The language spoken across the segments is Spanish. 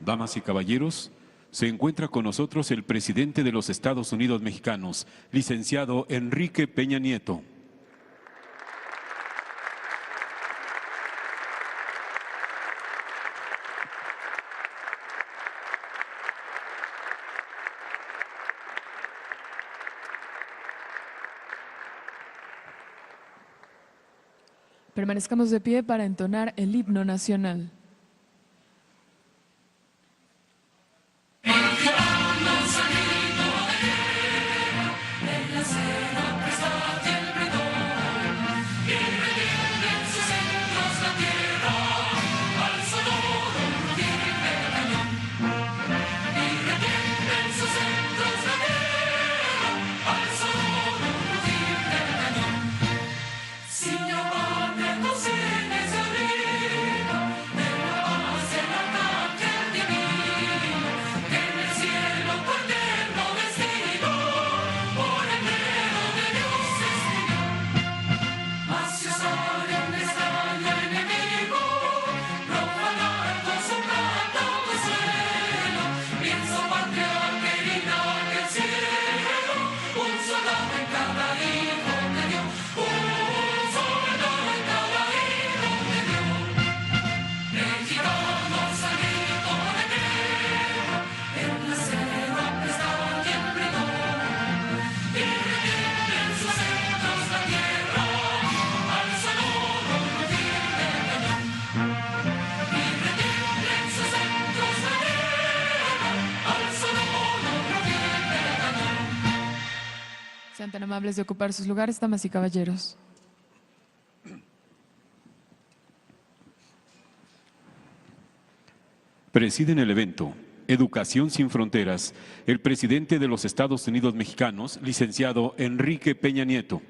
Damas y caballeros, se encuentra con nosotros el presidente de los Estados Unidos mexicanos, licenciado Enrique Peña Nieto. Permanezcamos de pie para entonar el himno nacional. Sean tan amables de ocupar sus lugares, damas y caballeros. Presiden el evento Educación sin Fronteras, el presidente de los Estados Unidos mexicanos, licenciado Enrique Peña Nieto.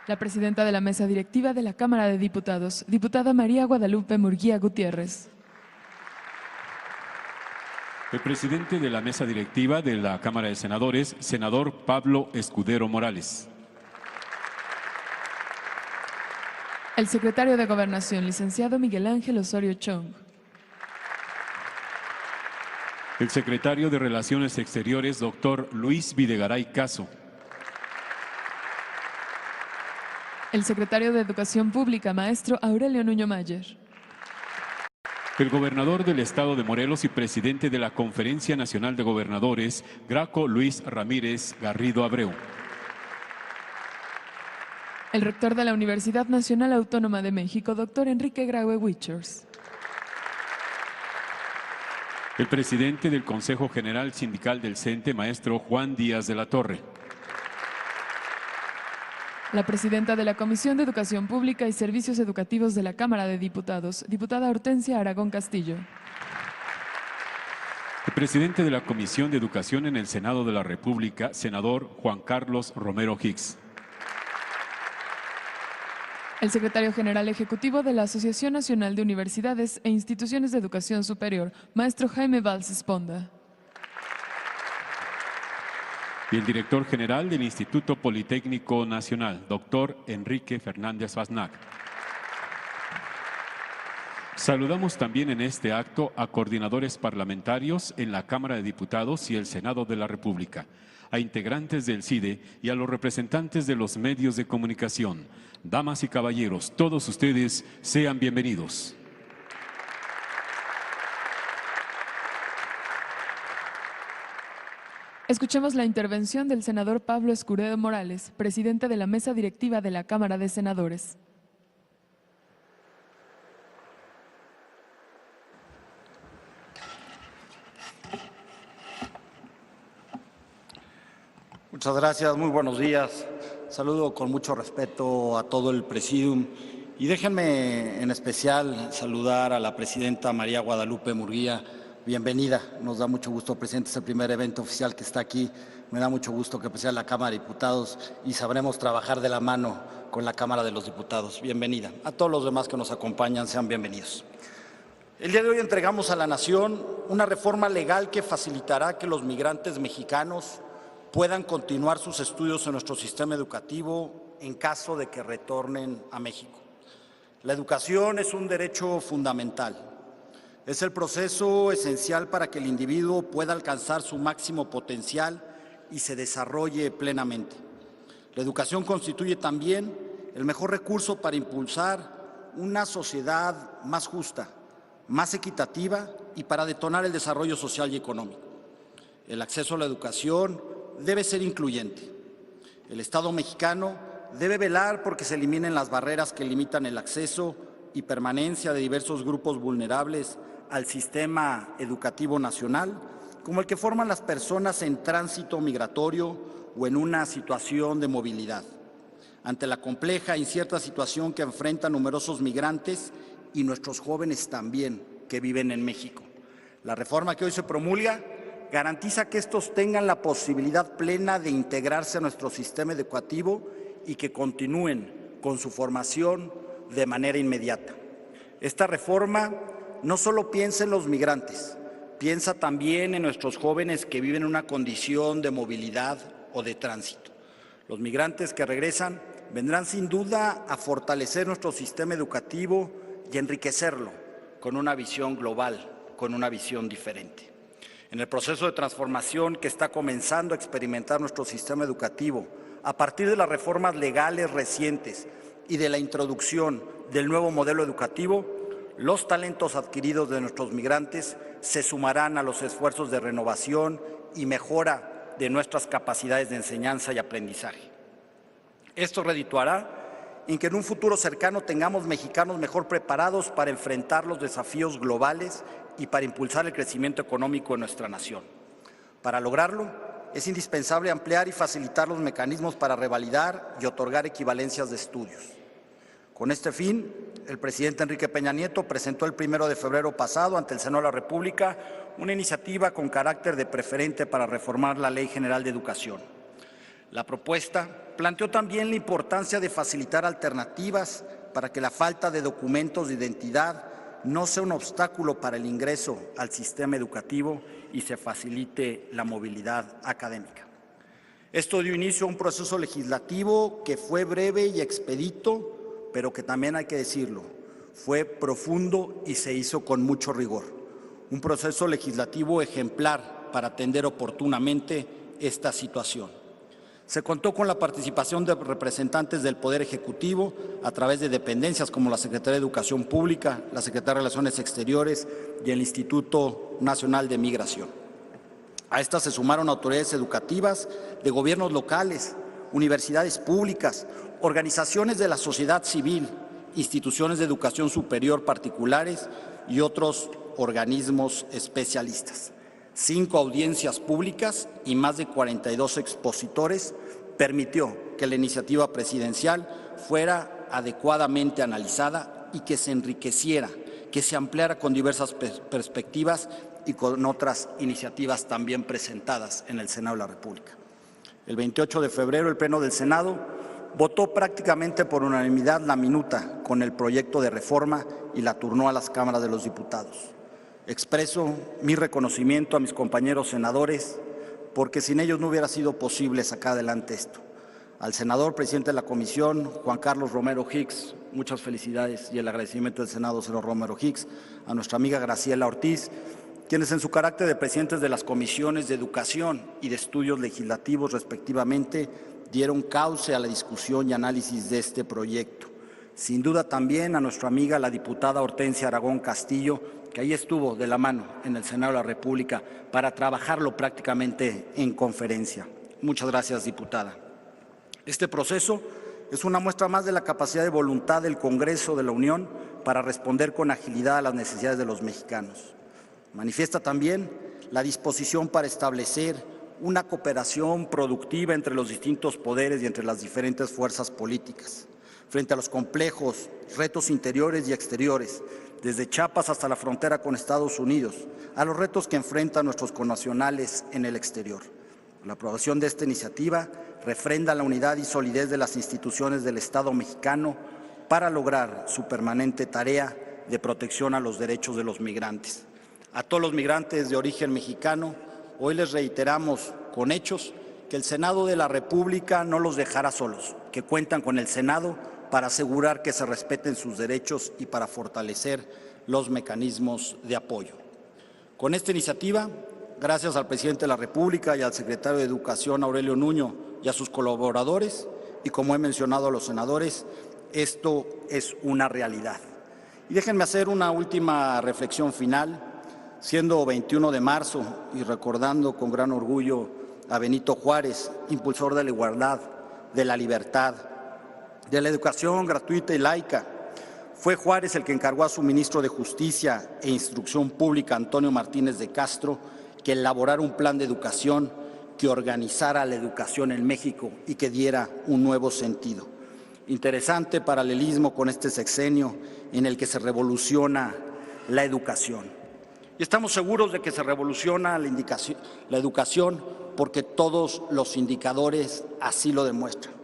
La presidenta de la mesa directiva de la Cámara de Diputados, diputada María Guadalupe Murguía Gutiérrez. El presidente de la mesa directiva de la Cámara de Senadores, senador Pablo Escudero Morales. El secretario de Gobernación, licenciado Miguel Ángel Osorio Chong. El secretario de Relaciones Exteriores, doctor Luis Videgaray Caso. El secretario de Educación Pública, maestro Aurelio Nuño Mayer. El gobernador del estado de Morelos y presidente de la Conferencia Nacional de Gobernadores, Graco Luis Ramírez Garrido Abreu. El rector de la Universidad Nacional Autónoma de México, doctor Enrique Graue Wichers. El presidente del Consejo General Sindical del CENTE, maestro Juan Díaz de la Torre. La presidenta de la Comisión de Educación Pública y Servicios Educativos de la Cámara de Diputados, diputada Hortensia Aragón Castillo. El presidente de la Comisión de Educación en el Senado de la República, senador Juan Carlos Romero Hicks. El secretario general ejecutivo de la Asociación Nacional de Universidades e Instituciones de Educación Superior, maestro Jaime Valls Esponda. Y el director general del Instituto Politécnico Nacional, doctor Enrique Fernández Vaznak. Saludamos también en este acto a coordinadores parlamentarios en la Cámara de Diputados y el Senado de la República, a integrantes del CIDE y a los representantes de los medios de comunicación. Damas y caballeros, todos ustedes sean bienvenidos. Escuchemos la intervención del senador Pablo Escudero Morales, presidente de la mesa directiva de la Cámara de Senadores. Muchas gracias, muy buenos días. Saludo con mucho respeto a todo el presidium y déjenme en especial saludar a la presidenta María Guadalupe Murguía. Bienvenida, nos da mucho gusto, presidente, es el primer evento oficial que está aquí. Me da mucho gusto que presida la Cámara de Diputados y sabremos trabajar de la mano con la Cámara de los Diputados. Bienvenida. A todos los demás que nos acompañan, sean bienvenidos. El día de hoy entregamos a la Nación una reforma legal que facilitará que los migrantes mexicanos puedan continuar sus estudios en nuestro sistema educativo en caso de que retornen a México. La educación es un derecho fundamental. Es el proceso esencial para que el individuo pueda alcanzar su máximo potencial y se desarrolle plenamente. La educación constituye también el mejor recurso para impulsar una sociedad más justa, más equitativa y para detonar el desarrollo social y económico. El acceso a la educación debe ser incluyente. El Estado mexicano debe velar porque se eliminen las barreras que limitan el acceso y permanencia de diversos grupos vulnerables al sistema educativo nacional, como el que forman las personas en tránsito migratorio o en una situación de movilidad. Ante la compleja e incierta situación que enfrentan numerosos migrantes y nuestros jóvenes también que viven en México, la reforma que hoy se promulga garantiza que estos tengan la posibilidad plena de integrarse a nuestro sistema educativo y que continúen con su formación de manera inmediata. Esta reforma no solo piensa en los migrantes, piensa también en nuestros jóvenes que viven en una condición de movilidad o de tránsito. Los migrantes que regresan vendrán sin duda a fortalecer nuestro sistema educativo y enriquecerlo con una visión global, con una visión diferente. En el proceso de transformación que está comenzando a experimentar nuestro sistema educativo, a partir de las reformas legales recientes y de la introducción del nuevo modelo educativo, los talentos adquiridos de nuestros migrantes se sumarán a los esfuerzos de renovación y mejora de nuestras capacidades de enseñanza y aprendizaje. Esto redituará en que en un futuro cercano tengamos mexicanos mejor preparados para enfrentar los desafíos globales y para impulsar el crecimiento económico de nuestra nación. Para lograrlo, es indispensable ampliar y facilitar los mecanismos para revalidar y otorgar equivalencias de estudios. Con este fin, el presidente Enrique Peña Nieto presentó el 1 de febrero pasado ante el Senado de la República una iniciativa con carácter de preferente para reformar la Ley General de Educación. La propuesta planteó también la importancia de facilitar alternativas para que la falta de documentos de identidad no sea un obstáculo para el ingreso al sistema educativo y se facilite la movilidad académica. Esto dio inicio a un proceso legislativo que fue breve y expedito, pero que también hay que decirlo, fue profundo y se hizo con mucho rigor. Un proceso legislativo ejemplar para atender oportunamente esta situación. Se contó con la participación de representantes del Poder Ejecutivo a través de dependencias como la Secretaría de Educación Pública, la Secretaría de Relaciones Exteriores y el Instituto Nacional de Migración. A estas se sumaron autoridades educativas de gobiernos locales, universidades públicas, organizaciones de la sociedad civil, instituciones de educación superior particulares y otros organismos especialistas. 5 audiencias públicas y más de 42 expositores permitió que la iniciativa presidencial fuera adecuadamente analizada y que se enriqueciera, que se ampliara con diversas perspectivas y con otras iniciativas también presentadas en el Senado de la República. El 28 de febrero, el Pleno del Senado votó prácticamente por unanimidad la minuta con el proyecto de reforma y la turnó a las cámaras de los diputados. Expreso mi reconocimiento a mis compañeros senadores porque sin ellos no hubiera sido posible sacar adelante esto. Al senador, presidente de la comisión, Juan Carlos Romero Hicks, muchas felicidades y el agradecimiento del Senado, señor Romero Hicks, a nuestra amiga Graciela Ortiz, quienes en su carácter de presidentes de las comisiones de Educación y de Estudios Legislativos respectivamente dieron cauce a la discusión y análisis de este proyecto. Sin duda también a nuestra amiga la diputada Hortensia Aragón Castillo, que ahí estuvo de la mano en el Senado de la República para trabajarlo prácticamente en conferencia. Muchas gracias, diputada. Este proceso es una muestra más de la capacidad de voluntad del Congreso de la Unión para responder con agilidad a las necesidades de los mexicanos. Manifiesta también la disposición para establecer una cooperación productiva entre los distintos poderes y entre las diferentes fuerzas políticas, frente a los complejos retos interiores y exteriores, desde Chiapas hasta la frontera con Estados Unidos, a los retos que enfrentan nuestros connacionales en el exterior. La aprobación de esta iniciativa refrenda la unidad y solidez de las instituciones del Estado mexicano para lograr su permanente tarea de protección a los derechos de los migrantes. A todos los migrantes de origen mexicano, hoy les reiteramos con hechos que el Senado de la República no los dejará solos, que cuentan con el Senado para asegurar que se respeten sus derechos y para fortalecer los mecanismos de apoyo. Con esta iniciativa, gracias al presidente de la República y al secretario de Educación, Aurelio Nuño, y a sus colaboradores, y como he mencionado a los senadores, esto es una realidad. Y déjenme hacer una última reflexión final, siendo 21 de marzo y recordando con gran orgullo a Benito Juárez, impulsor de la igualdad, de la libertad, de la educación gratuita y laica. Fue Juárez el que encargó a su ministro de Justicia e Instrucción Pública, Antonio Martínez de Castro, que elaborara un plan de educación que organizara la educación en México y que diera un nuevo sentido. Interesante paralelismo con este sexenio en el que se revoluciona la educación. Y estamos seguros de que se revoluciona la educación porque todos los indicadores así lo demuestran.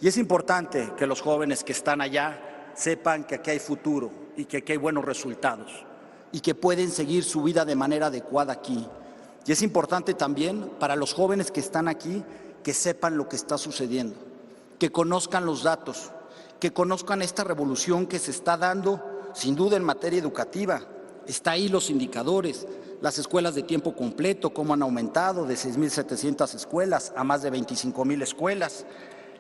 Y es importante que los jóvenes que están allá sepan que aquí hay futuro y que aquí hay buenos resultados y que pueden seguir su vida de manera adecuada aquí. Y es importante también para los jóvenes que están aquí que sepan lo que está sucediendo, que conozcan los datos, que conozcan esta revolución que se está dando sin duda en materia educativa. Está ahí los indicadores, las escuelas de tiempo completo, cómo han aumentado de 6.700 escuelas a más de 25.000 escuelas,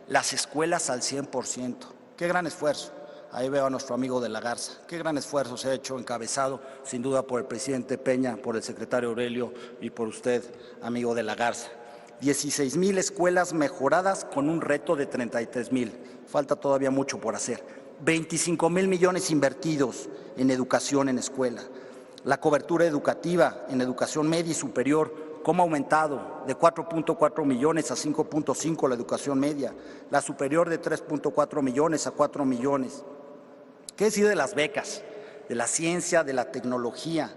las escuelas al 100%. ¡Qué gran esfuerzo! Ahí veo a nuestro amigo de la Garza. Qué gran esfuerzo se ha hecho, encabezado sin duda por el presidente Peña, por el secretario Aurelio y por usted, amigo de la Garza. 16.000 escuelas mejoradas con un reto de 33.000. Falta todavía mucho por hacer. 25.000 millones invertidos en educación en escuela. La cobertura educativa en educación media y superior, cómo ha aumentado de 4.4 millones a 5.5 la educación media. La superior de 3.4 millones a 4 millones. ¿Qué decir de las becas, de la ciencia, de la tecnología?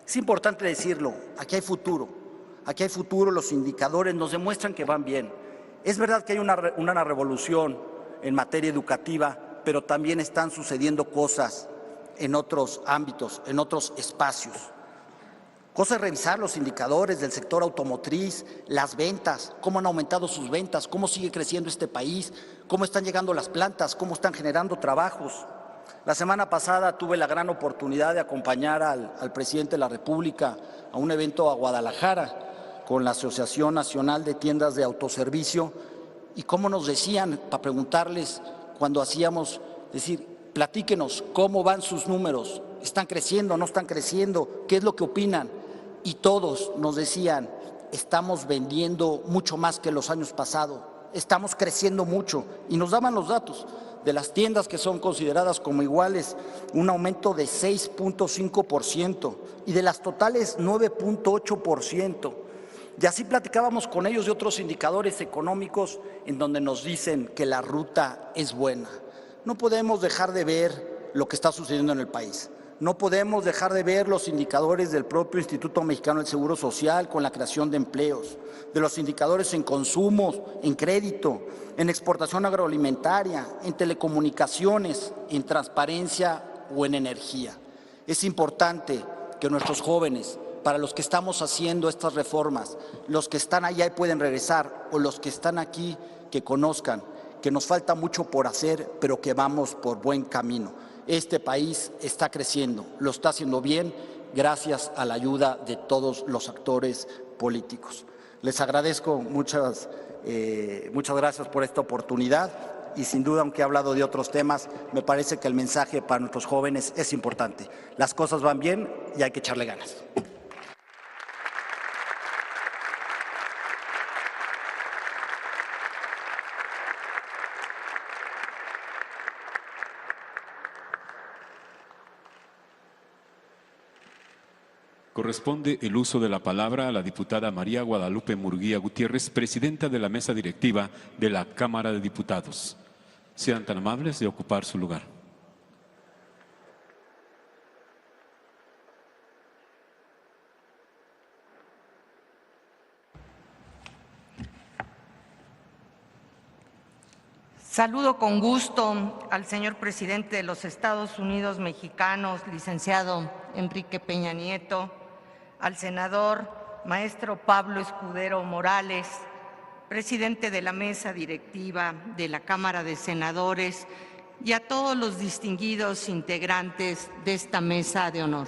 Es importante decirlo, aquí hay futuro, los indicadores nos demuestran que van bien. Es verdad que hay una revolución en materia educativa, pero también están sucediendo cosas en otros ámbitos, en otros espacios. Cosa es revisar los indicadores del sector automotriz, las ventas, cómo han aumentado sus ventas, cómo sigue creciendo este país, cómo están llegando las plantas, cómo están generando trabajos. La semana pasada tuve la gran oportunidad de acompañar al presidente de la República a un evento a Guadalajara con la Asociación Nacional de Tiendas de Autoservicio y cómo nos decían, para preguntarles cuando hacíamos, decir, platíquenos cómo van sus números, ¿están creciendo, no están creciendo? ¿Qué es lo que opinan? Y todos nos decían, estamos vendiendo mucho más que los años pasados, estamos creciendo mucho y nos daban los datos. De las tiendas que son consideradas como iguales, un aumento de 6.5% y de las totales 9.8%. Y así platicábamos con ellos de otros indicadores económicos en donde nos dicen que la ruta es buena. No podemos dejar de ver lo que está sucediendo en el país. No podemos dejar de ver los indicadores del propio Instituto Mexicano del Seguro Social con la creación de empleos, de los indicadores en consumos, en crédito, en exportación agroalimentaria, en telecomunicaciones, en transparencia o en energía. Es importante que nuestros jóvenes, para los que estamos haciendo estas reformas, los que están allá y pueden regresar o los que están aquí, que conozcan que nos falta mucho por hacer, pero que vamos por buen camino. Este país está creciendo, lo está haciendo bien gracias a la ayuda de todos los actores políticos. Les agradezco, muchas gracias por esta oportunidad y sin duda, aunque he hablado de otros temas, me parece que el mensaje para nuestros jóvenes es importante. Las cosas van bien y hay que echarle ganas. Corresponde el uso de la palabra a la diputada María Guadalupe Murguía Gutiérrez, presidenta de la mesa directiva de la Cámara de Diputados. Sean tan amables de ocupar su lugar. Saludo con gusto al señor presidente de los Estados Unidos mexicanos, licenciado Enrique Peña Nieto, al senador maestro Pablo Escudero Morales, presidente de la mesa directiva de la Cámara de Senadores y a todos los distinguidos integrantes de esta mesa de honor.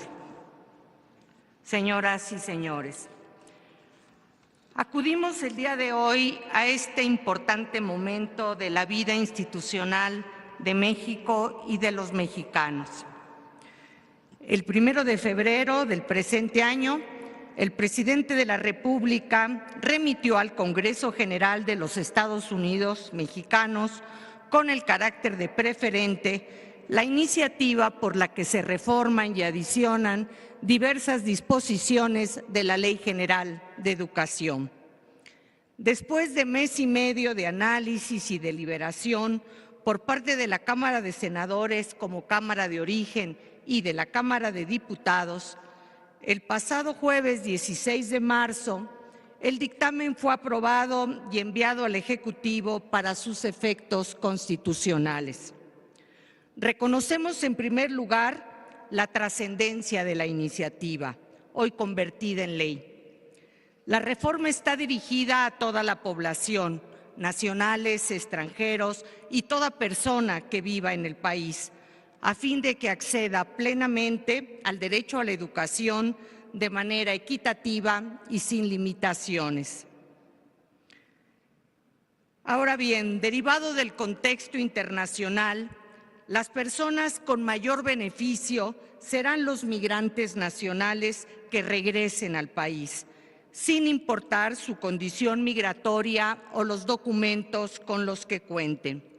Señoras y señores, acudimos el día de hoy a este importante momento de la vida institucional de México y de los mexicanos. El 1 de febrero del presente año, el presidente de la República remitió al Congreso General de los Estados Unidos mexicanos, con el carácter de preferente, la iniciativa por la que se reforman y adicionan diversas disposiciones de la Ley General de Educación. Después de mes y medio de análisis y deliberación por parte de la Cámara de Senadores como Cámara de Origen y de la Cámara de Diputados, el pasado jueves 16 de marzo, el dictamen fue aprobado y enviado al Ejecutivo para sus efectos constitucionales. Reconocemos en primer lugar la trascendencia de la iniciativa, hoy convertida en ley. La reforma está dirigida a toda la población, nacionales, extranjeros y toda persona que viva en el país, a fin de que acceda plenamente al derecho a la educación de manera equitativa y sin limitaciones. Ahora bien, derivado del contexto internacional, las personas con mayor beneficio serán los migrantes nacionales que regresen al país, sin importar su condición migratoria o los documentos con los que cuenten.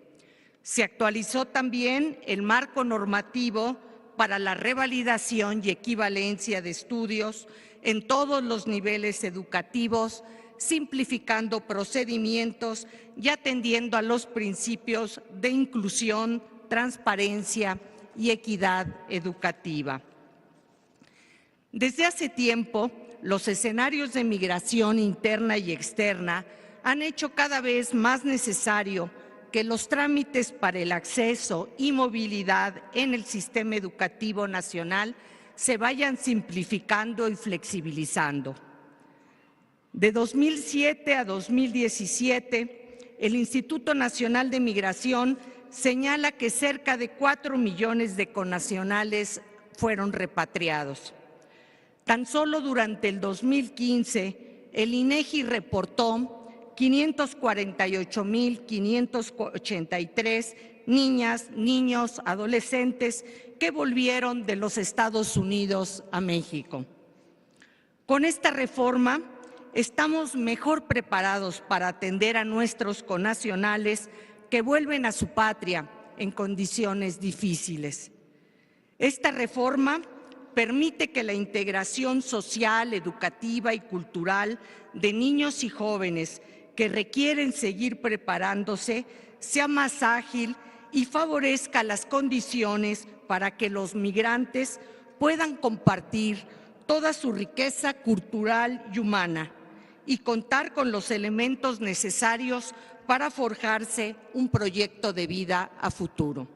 Se actualizó también el marco normativo para la revalidación y equivalencia de estudios en todos los niveles educativos, simplificando procedimientos y atendiendo a los principios de inclusión, transparencia y equidad educativa. Desde hace tiempo, los escenarios de migración interna y externa han hecho cada vez más necesario que los trámites para el acceso y movilidad en el sistema educativo nacional se vayan simplificando y flexibilizando. De 2007 a 2017, el Instituto Nacional de Migración señala que cerca de 4 millones de connacionales fueron repatriados. Tan solo durante el 2015, el INEGI reportó 548,583 niñas, niños, adolescentes que volvieron de los Estados Unidos a México. Con esta reforma estamos mejor preparados para atender a nuestros connacionales que vuelven a su patria en condiciones difíciles. Esta reforma permite que la integración social, educativa y cultural de niños y jóvenes que requieren seguir preparándose sea más ágil y favorezca las condiciones para que los migrantes puedan compartir toda su riqueza cultural y humana y contar con los elementos necesarios para forjarse un proyecto de vida a futuro.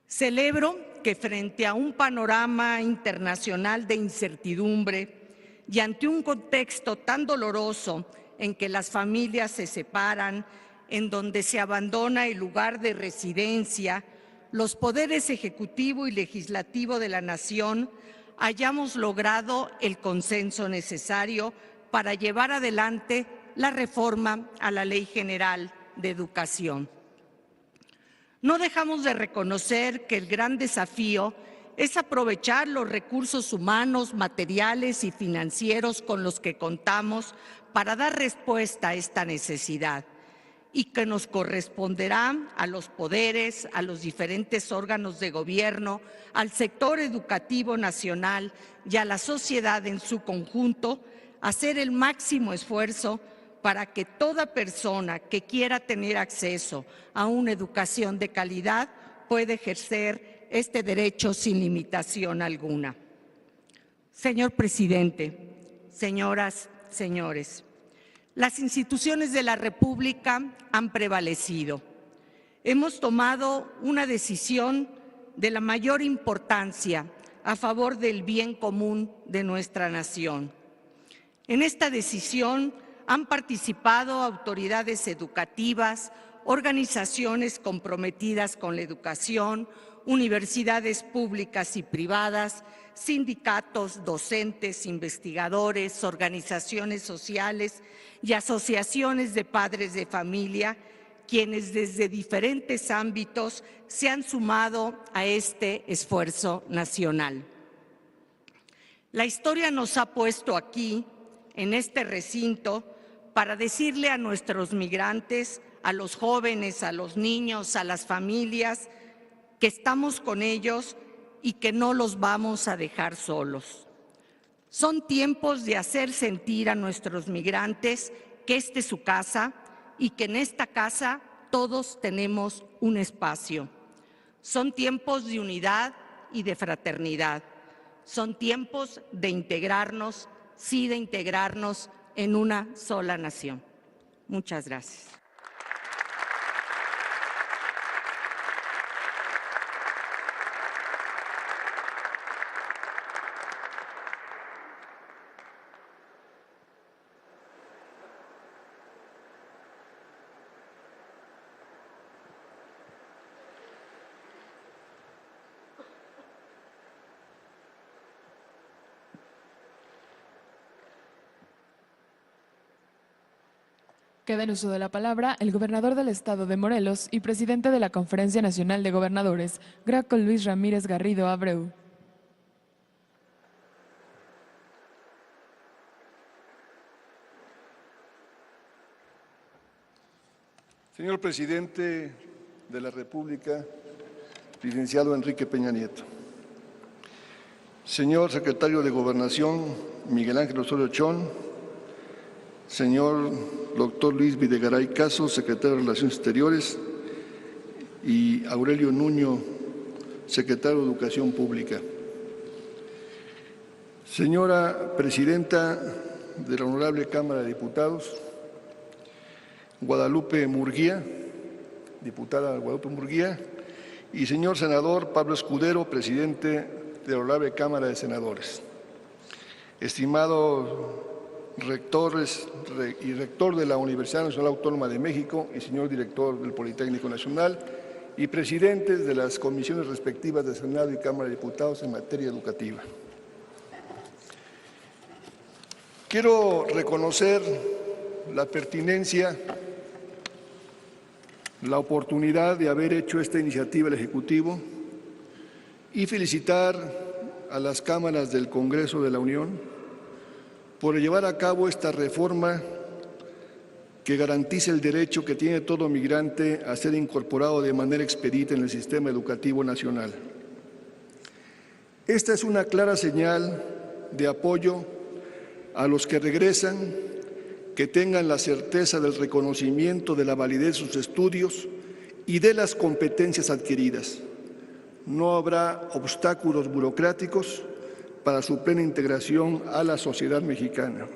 Celebro que frente a un panorama internacional de incertidumbre y ante un contexto tan doloroso en que las familias se separan, en donde se abandona el lugar de residencia, los poderes ejecutivo y legislativo de la nación hayamos logrado el consenso necesario para llevar adelante la reforma a la Ley General de Educación. No dejamos de reconocer que el gran desafío es aprovechar los recursos humanos, materiales y financieros con los que contamos para dar respuesta a esta necesidad y que nos corresponderá a los poderes, a los diferentes órganos de gobierno, al sector educativo nacional y a la sociedad en su conjunto hacer el máximo esfuerzo para que toda persona que quiera tener acceso a una educación de calidad pueda ejercer este derecho sin limitación alguna. Señor presidente, señoras, señores, las instituciones de la República han prevalecido. Hemos tomado una decisión de la mayor importancia a favor del bien común de nuestra nación. En esta decisión han participado autoridades educativas, organizaciones comprometidas con la educación, universidades públicas y privadas, sindicatos, docentes, investigadores, organizaciones sociales y asociaciones de padres de familia, quienes desde diferentes ámbitos se han sumado a este esfuerzo nacional. La historia nos ha puesto aquí, en este recinto, para decirle a nuestros migrantes, a los jóvenes, a los niños, a las familias, que estamos con ellos y que no los vamos a dejar solos. Son tiempos de hacer sentir a nuestros migrantes que esta es su casa y que en esta casa todos tenemos un espacio. Son tiempos de unidad y de fraternidad. Son tiempos de integrarnos, sí, de integrarnos en una sola nación. Muchas gracias. Queda en uso de la palabra el gobernador del estado de Morelos y presidente de la Conferencia Nacional de Gobernadores, Graco Luis Ramírez Garrido Abreu. Señor presidente de la República, licenciado Enrique Peña Nieto. Señor secretario de Gobernación, Miguel Ángel Osorio Chong. Señor doctor Luis Videgaray Caso, secretario de Relaciones Exteriores, y Aurelio Nuño, secretario de Educación Pública. Señora presidenta de la Honorable Cámara de Diputados, Guadalupe Murguía, diputada Guadalupe Murguía, y señor senador Pablo Escudero, presidente de la Honorable Cámara de Senadores. Estimados rectores y rector de la Universidad Nacional Autónoma de México y señor director del Politécnico Nacional y presidentes de las comisiones respectivas de Senado y Cámara de Diputados en materia educativa. Quiero reconocer la pertinencia, la oportunidad de haber hecho esta iniciativa el Ejecutivo y felicitar a las cámaras del Congreso de la Unión por llevar a cabo esta reforma que garantiza el derecho que tiene todo migrante a ser incorporado de manera expedita en el sistema educativo nacional. Esta es una clara señal de apoyo a los que regresan, que tengan la certeza del reconocimiento de la validez de sus estudios y de las competencias adquiridas. No habrá obstáculos burocráticos para su plena integración a la sociedad mexicana.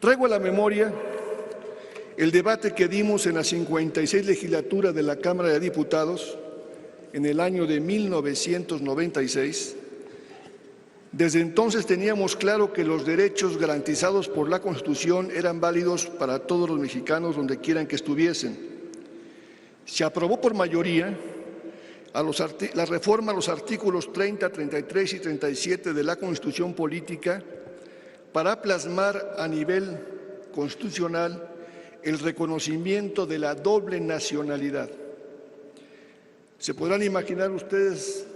Traigo a la memoria el debate que dimos en la 56 legislatura de la Cámara de Diputados en el año de 1996. Desde entonces teníamos claro que los derechos garantizados por la Constitución eran válidos para todos los mexicanos donde quieran que estuviesen. Se aprobó por mayoría la reforma a los artículos 30, 33 y 37 de la Constitución Política para plasmar a nivel constitucional el reconocimiento de la doble nacionalidad. Se podrán imaginar ustedes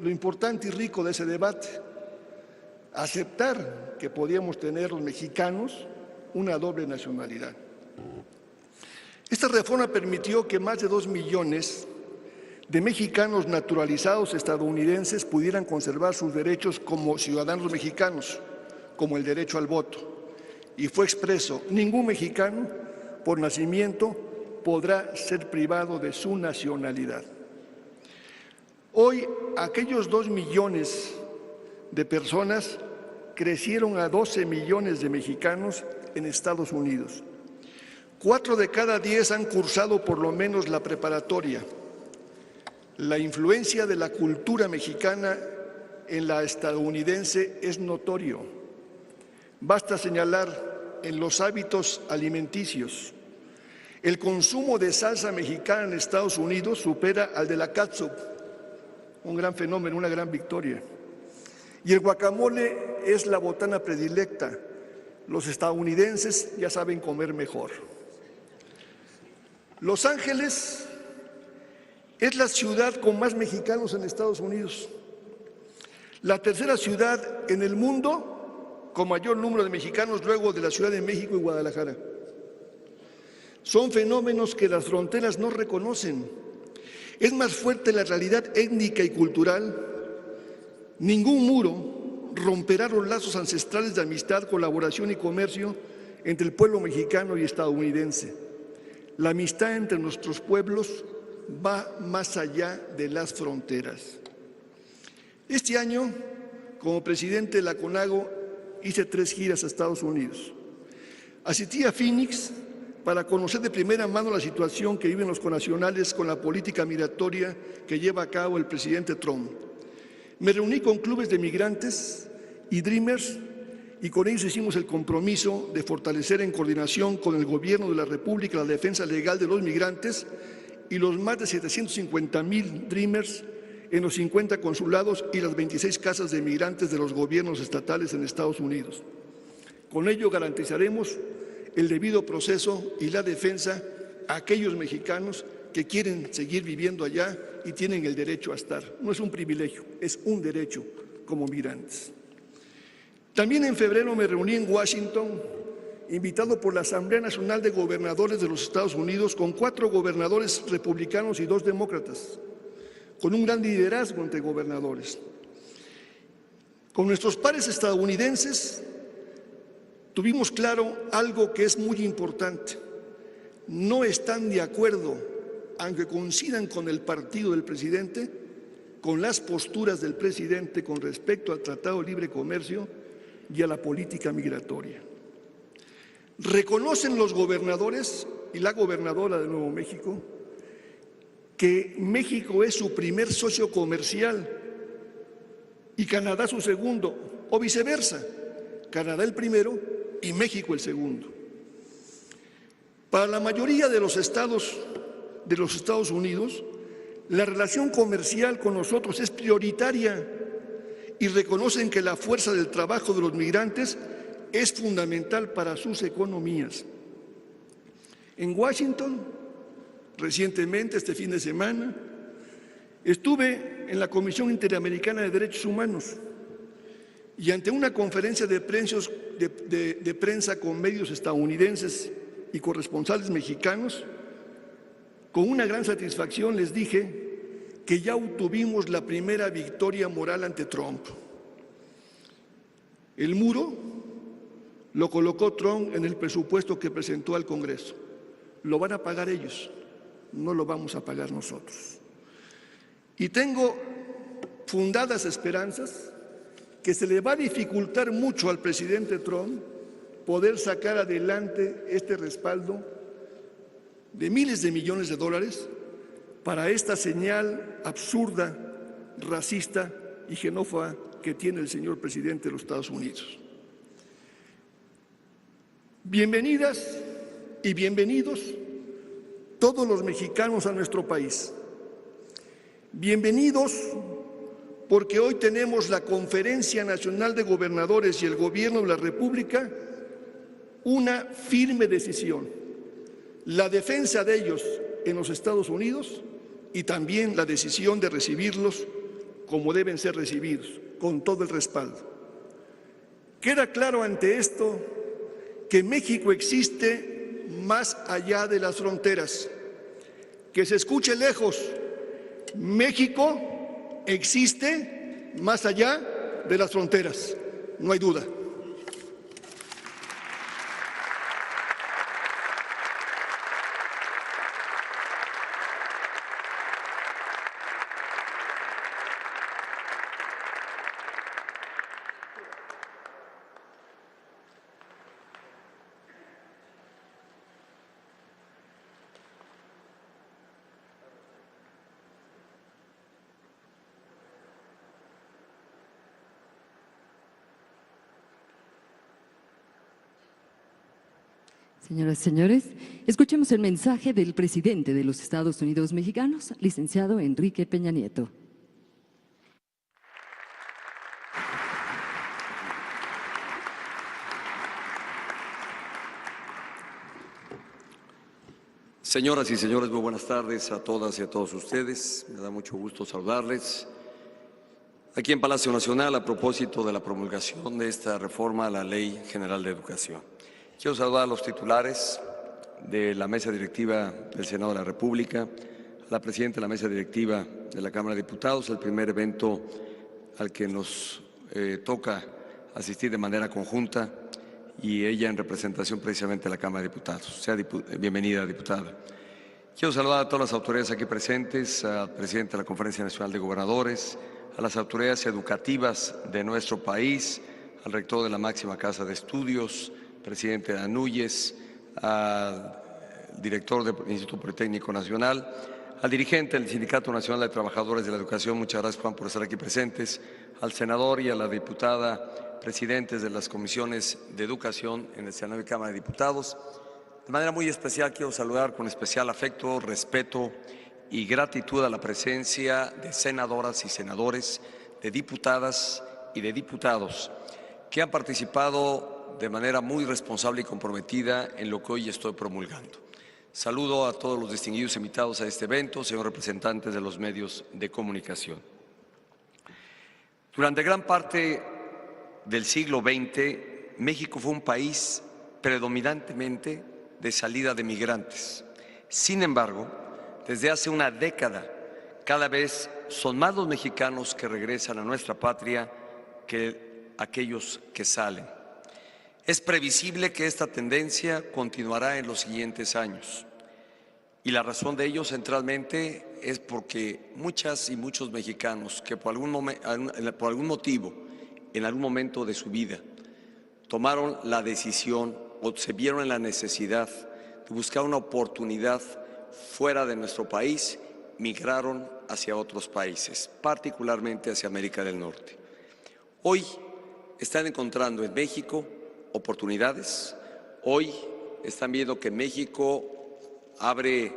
lo importante y rico de ese debate, aceptar que podíamos tener los mexicanos una doble nacionalidad. Esta reforma permitió que más de 2 millones de mexicanos naturalizados estadounidenses pudieran conservar sus derechos como ciudadanos mexicanos, como el derecho al voto. Y fue expreso: ningún mexicano por nacimiento podrá ser privado de su nacionalidad. Hoy, aquellos 2 millones de personas crecieron a 12 millones de mexicanos en Estados Unidos. 4 de cada 10 han cursado por lo menos la preparatoria. La influencia de la cultura mexicana en la estadounidense es notorio. Basta señalar en los hábitos alimenticios. El consumo de salsa mexicana en Estados Unidos supera al de la catsup, un gran fenómeno, una gran victoria. Y el guacamole es la botana predilecta. Los estadounidenses ya saben comer mejor. Los Ángeles es la ciudad con más mexicanos en Estados Unidos. La tercera ciudad en el mundo con mayor número de mexicanos luego de la Ciudad de México y Guadalajara. Son fenómenos que las fronteras no reconocen. Es más fuerte la realidad étnica y cultural. Ningún muro romperá los lazos ancestrales de amistad, colaboración y comercio entre el pueblo mexicano y estadounidense. La amistad entre nuestros pueblos va más allá de las fronteras. Este año, como presidente de la CONAGO, hice 3 giras a Estados Unidos. Asistí a Phoenix para conocer de primera mano la situación que viven los connacionales con la política migratoria que lleva a cabo el presidente Trump. Me reuní con clubes de migrantes y Dreamers y con ellos hicimos el compromiso de fortalecer en coordinación con el Gobierno de la República la defensa legal de los migrantes y los más de 750,000 Dreamers en los 50 consulados y las 26 casas de migrantes de los gobiernos estatales en Estados Unidos. Con ello garantizaremos el debido proceso y la defensa a aquellos mexicanos que quieren seguir viviendo allá y tienen el derecho a estar. No es un privilegio, es un derecho como migrantes. También en febrero me reuní en Washington, invitado por la Asamblea Nacional de Gobernadores de los Estados Unidos, con 4 gobernadores republicanos y 2 demócratas, con un gran liderazgo entre gobernadores. Con nuestros pares estadounidenses tuvimos claro algo que es muy importante. No están de acuerdo, aunque coincidan con el partido del presidente, con las posturas del presidente con respecto al Tratado de Libre Comercio y a la política migratoria. Reconocen los gobernadores y la gobernadora de Nuevo México que México es su primer socio comercial y Canadá su segundo, o viceversa, Canadá el primero y México el segundo. Para la mayoría de los estados de los Estados Unidos, la relación comercial con nosotros es prioritaria y reconocen que la fuerza del trabajo de los migrantes es fundamental para sus economías. En Washington, recientemente, este fin de semana, estuve en la Comisión Interamericana de Derechos Humanos y ante una conferencia de prensa con medios estadounidenses y corresponsales mexicanos, con una gran satisfacción les dije que ya obtuvimos la primera victoria moral ante Trump. El muro lo colocó Trump en el presupuesto que presentó al Congreso. Lo van a pagar ellos, no lo vamos a pagar nosotros. Y tengo fundadas esperanzas que se le va a dificultar mucho al presidente Trump poder sacar adelante este respaldo de miles de millones de dólares para esta señal absurda, racista y xenófoba que tiene el señor presidente de los Estados Unidos. Bienvenidas y bienvenidos todos los mexicanos a nuestro país. Bienvenidos porque hoy tenemos la Conferencia Nacional de Gobernadores y el Gobierno de la República una firme decisión, la defensa de ellos en los Estados Unidos y también la decisión de recibirlos como deben ser recibidos, con todo el respaldo. Queda claro ante esto que México existe más allá de las fronteras. Que se escuche lejos, México existe más allá de las fronteras, no hay duda. Señoras y señores, escuchemos el mensaje del presidente de los Estados Unidos mexicanos, licenciado Enrique Peña Nieto. Señoras y señores, muy buenas tardes a todas y a todos ustedes. Me da mucho gusto saludarles aquí en Palacio Nacional a propósito de la promulgación de esta reforma a la Ley General de Educación. Quiero saludar a los titulares de la mesa directiva del Senado de la República, a la presidenta de la mesa directiva de la Cámara de Diputados, el primer evento al que nos toca asistir de manera conjunta, y ella en representación precisamente de la Cámara de Diputados. Sea bienvenida, diputada. Quiero saludar a todas las autoridades aquí presentes, al presidente de la Conferencia Nacional de Gobernadores, a las autoridades educativas de nuestro país, al rector de la máxima casa de estudios, presidente de Anuyes, al director del Instituto Politécnico Nacional, al dirigente del Sindicato Nacional de Trabajadores de la Educación, muchas gracias, Juan, por estar aquí presentes, al senador y a la diputada, presidentes de las comisiones de educación en el Senado y Cámara de Diputados. De manera muy especial quiero saludar con especial afecto, respeto y gratitud a la presencia de senadoras y senadores, de diputadas y de diputados que han participado de manera muy responsable y comprometida en lo que hoy estoy promulgando. Saludo a todos los distinguidos invitados a este evento, señores representantes de los medios de comunicación. Durante gran parte del siglo XX, México fue un país predominantemente de salida de migrantes. Sin embargo, desde hace una década, cada vez son más los mexicanos que regresan a nuestra patria que aquellos que salen. Es previsible que esta tendencia continuará en los siguientes años. Y la razón de ello centralmente es porque muchas y muchos mexicanos que por algún motivo, en algún momento de su vida, tomaron la decisión o se vieron en la necesidad de buscar una oportunidad fuera de nuestro país, migraron hacia otros países, particularmente hacia América del Norte. Hoy están encontrando en México oportunidades, hoy están viendo que México abre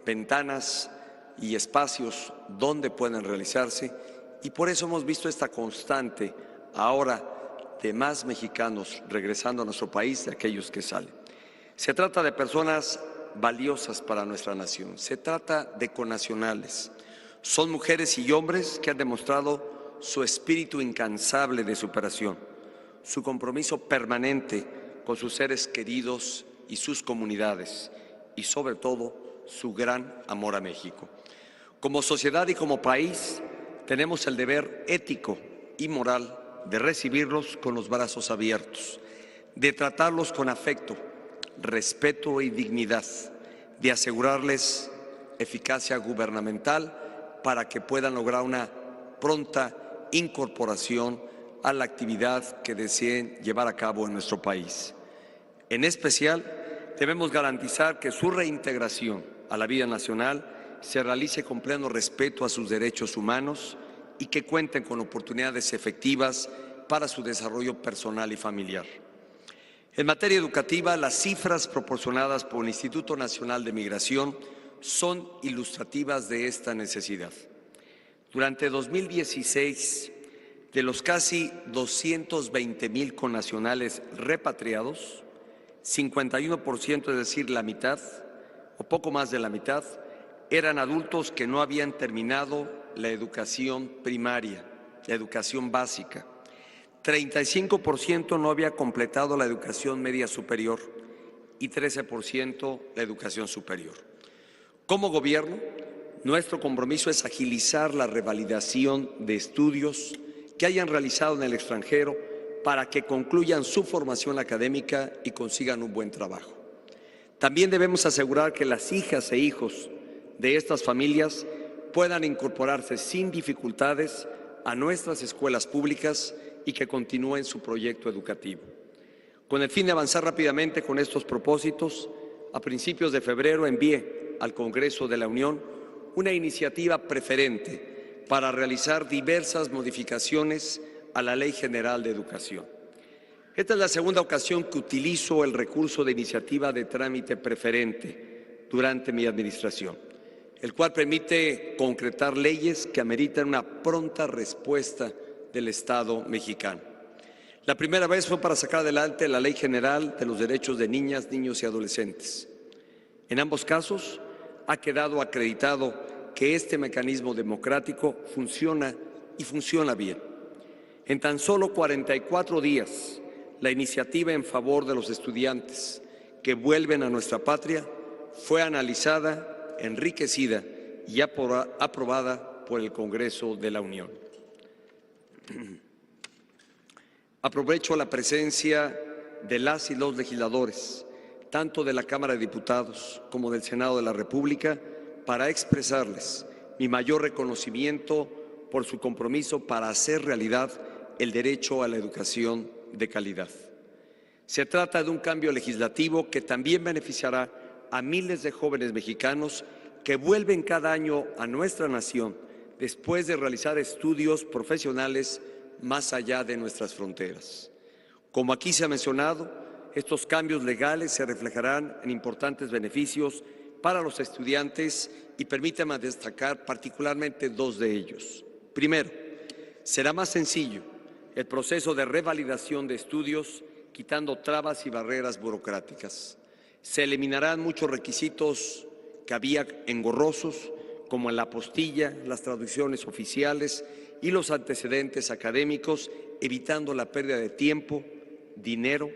ventanas y espacios donde pueden realizarse, y por eso hemos visto esta constante ahora de más mexicanos regresando a nuestro país de aquellos que salen. Se trata de personas valiosas para nuestra nación, se trata de connacionales. Son mujeres y hombres que han demostrado su espíritu incansable de superación, su compromiso permanente con sus seres queridos y sus comunidades, y sobre todo su gran amor a México. Como sociedad y como país tenemos el deber ético y moral de recibirlos con los brazos abiertos, de tratarlos con afecto, respeto y dignidad, de asegurarles eficacia gubernamental para que puedan lograr una pronta incorporación a la actividad que deseen llevar a cabo en nuestro país. En especial, debemos garantizar que su reintegración a la vida nacional se realice con pleno respeto a sus derechos humanos y que cuenten con oportunidades efectivas para su desarrollo personal y familiar. En materia educativa, las cifras proporcionadas por el Instituto Nacional de Migración son ilustrativas de esta necesidad. Durante 2016, de los casi 220,000 connacionales repatriados, 51%, es decir, la mitad, o poco más de la mitad, eran adultos que no habían terminado la educación primaria, la educación básica. 35% no había completado la educación media superior y 13% la educación superior. Como gobierno, nuestro compromiso es agilizar la revalidación de estudios que hayan realizado en el extranjero para que concluyan su formación académica y consigan un buen trabajo. También debemos asegurar que las hijas e hijos de estas familias puedan incorporarse sin dificultades a nuestras escuelas públicas y que continúen su proyecto educativo. Con el fin de avanzar rápidamente con estos propósitos, a principios de febrero envié al Congreso de la Unión una iniciativa preferente para realizar diversas modificaciones a la Ley General de Educación. Esta es la segunda ocasión que utilizo el recurso de iniciativa de trámite preferente durante mi administración, el cual permite concretar leyes que ameritan una pronta respuesta del Estado mexicano. La primera vez fue para sacar adelante la Ley General de los Derechos de Niñas, Niños y Adolescentes. En ambos casos ha quedado acreditado que este mecanismo democrático funciona y funciona bien. En tan solo 44 días, la iniciativa en favor de los estudiantes que vuelven a nuestra patria fue analizada, enriquecida y aprobada por el Congreso de la Unión. Aprovecho la presencia de las y los legisladores, tanto de la Cámara de Diputados como del Senado de la República, para expresarles mi mayor reconocimiento por su compromiso para hacer realidad el derecho a la educación de calidad. Se trata de un cambio legislativo que también beneficiará a miles de jóvenes mexicanos que vuelven cada año a nuestra nación después de realizar estudios profesionales más allá de nuestras fronteras. Como aquí se ha mencionado, estos cambios legales se reflejarán en importantes beneficios para los estudiantes y permítanme destacar particularmente dos de ellos. Primero, será más sencillo el proceso de revalidación de estudios, quitando trabas y barreras burocráticas. Se eliminarán muchos requisitos que había engorrosos, como en la apostilla, las traducciones oficiales y los antecedentes académicos, evitando la pérdida de tiempo, dinero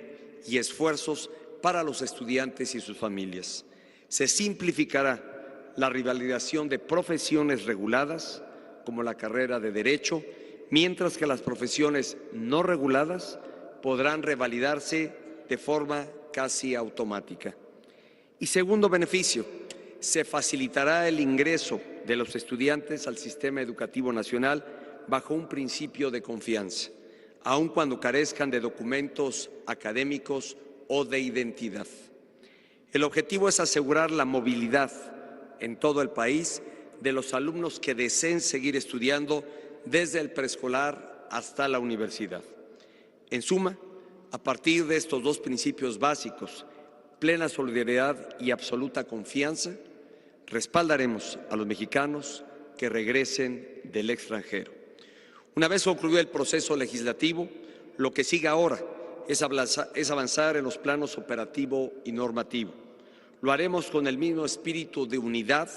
y esfuerzos para los estudiantes y sus familias. Se simplificará la revalidación de profesiones reguladas, como la carrera de Derecho, mientras que las profesiones no reguladas podrán revalidarse de forma casi automática. Y segundo beneficio, se facilitará el ingreso de los estudiantes al sistema educativo nacional bajo un principio de confianza, aun cuando carezcan de documentos académicos o de identidad. El objetivo es asegurar la movilidad en todo el país de los alumnos que deseen seguir estudiando desde el preescolar hasta la universidad. En suma, a partir de estos dos principios básicos, plena solidaridad y absoluta confianza, respaldaremos a los mexicanos que regresen del extranjero. Una vez concluido el proceso legislativo, lo que sigue ahora es avanzar en los planos operativo y normativo. Lo haremos con el mismo espíritu de unidad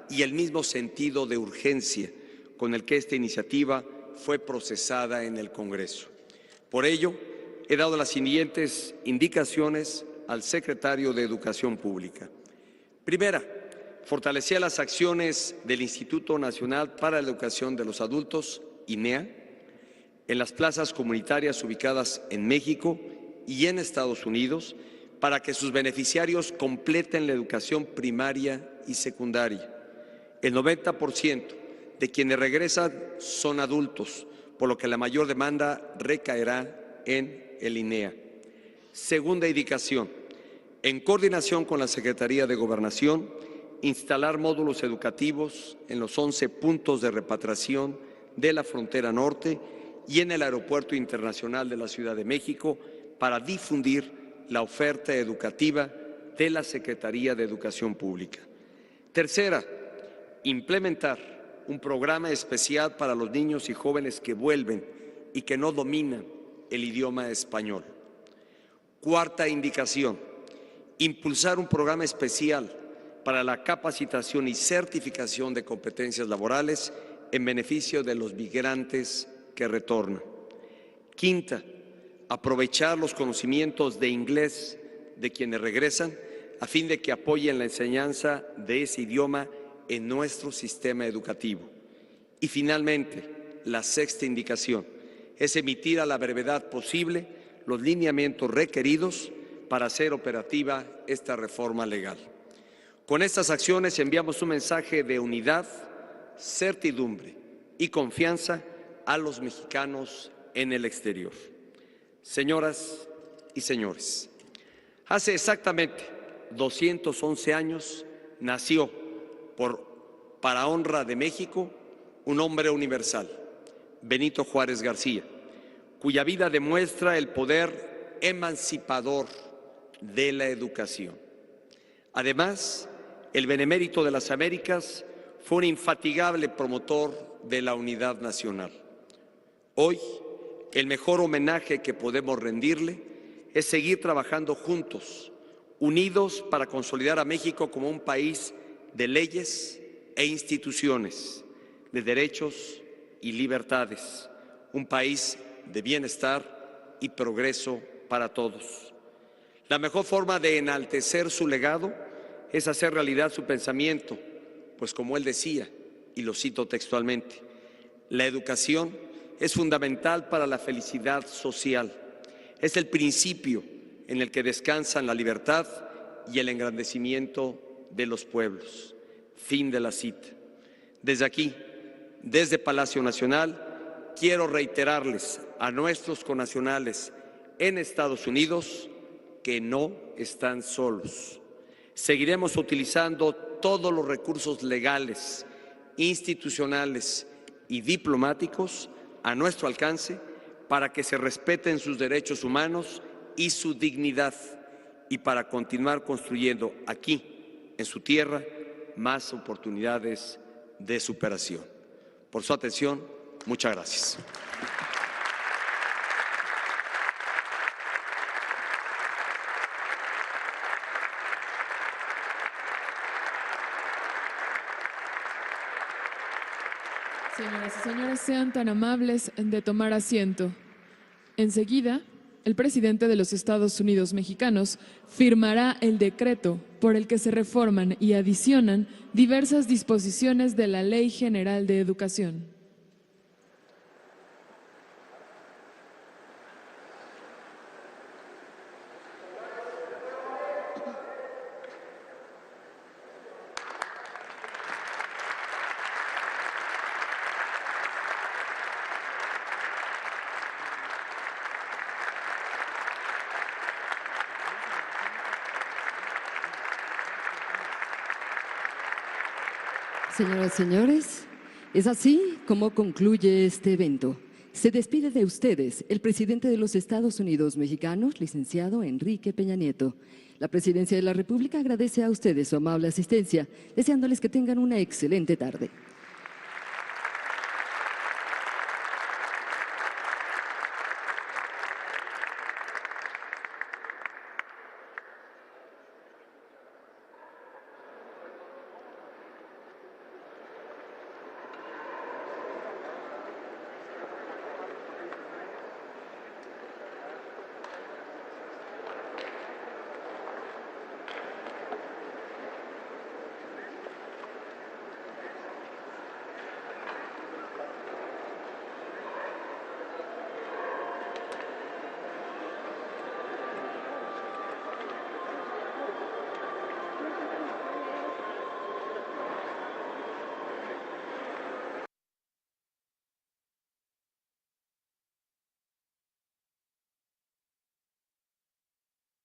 y el mismo sentido de urgencia con el que esta iniciativa fue procesada en el Congreso. Por ello, he dado las siguientes indicaciones al secretario de Educación Pública. Primera, fortalecer las acciones del Instituto Nacional para la Educación de los Adultos, INEA, en las plazas comunitarias ubicadas en México y en Estados Unidos, para que sus beneficiarios completen la educación primaria y secundaria. El 90% de quienes regresan son adultos, por lo que la mayor demanda recaerá en el INEA. Segunda indicación, en coordinación con la Secretaría de Gobernación, instalar módulos educativos en los 11 puntos de repatriación de la frontera norte y en el Aeropuerto Internacional de la Ciudad de México para difundir la oferta educativa de la Secretaría de Educación Pública. Tercera, implementar un programa especial para los niños y jóvenes que vuelven y que no dominan el idioma español. Cuarta indicación, impulsar un programa especial para la capacitación y certificación de competencias laborales en beneficio de los migrantes que retornan. Quinta, aprovechar los conocimientos de inglés de quienes regresan a fin de que apoyen la enseñanza de ese idioma en nuestro sistema educativo. Y finalmente, la sexta indicación es emitir a la brevedad posible los lineamientos requeridos para hacer operativa esta reforma legal. Con estas acciones enviamos un mensaje de unidad, certidumbre y confianza a los mexicanos en el exterior. Señoras y señores, hace exactamente 211 años nació, para honra de México, un hombre universal, Benito Juárez García, cuya vida demuestra el poder emancipador de la educación. Además, el Benemérito de las Américas fue un infatigable promotor de la unidad nacional. Hoy, el mejor homenaje que podemos rendirle es seguir trabajando juntos, unidos para consolidar a México como un país de leyes e instituciones, de derechos y libertades, un país de bienestar y progreso para todos. La mejor forma de enaltecer su legado es hacer realidad su pensamiento, pues como él decía, y lo cito textualmente, la educación es fundamental para la felicidad social, es el principio en el que descansan la libertad y el engrandecimiento de los pueblos. Fin de la cita. Desde aquí, desde Palacio Nacional, quiero reiterarles a nuestros connacionales en Estados Unidos que no están solos. Seguiremos utilizando todos los recursos legales, institucionales y diplomáticos a nuestro alcance para que se respeten sus derechos humanos y su dignidad y para continuar construyendo aquí, en su tierra, más oportunidades de superación. Por su atención, muchas gracias. Señoras y señores, sean tan amables de tomar asiento. Enseguida, el presidente de los Estados Unidos mexicanos firmará el decreto por el que se reforman y adicionan diversas disposiciones de la Ley General de Educación. Señoras y señores, es así como concluye este evento. Se despide de ustedes el presidente de los Estados Unidos mexicanos, licenciado Enrique Peña Nieto. La Presidencia de la República agradece a ustedes su amable asistencia, deseándoles que tengan una excelente tarde.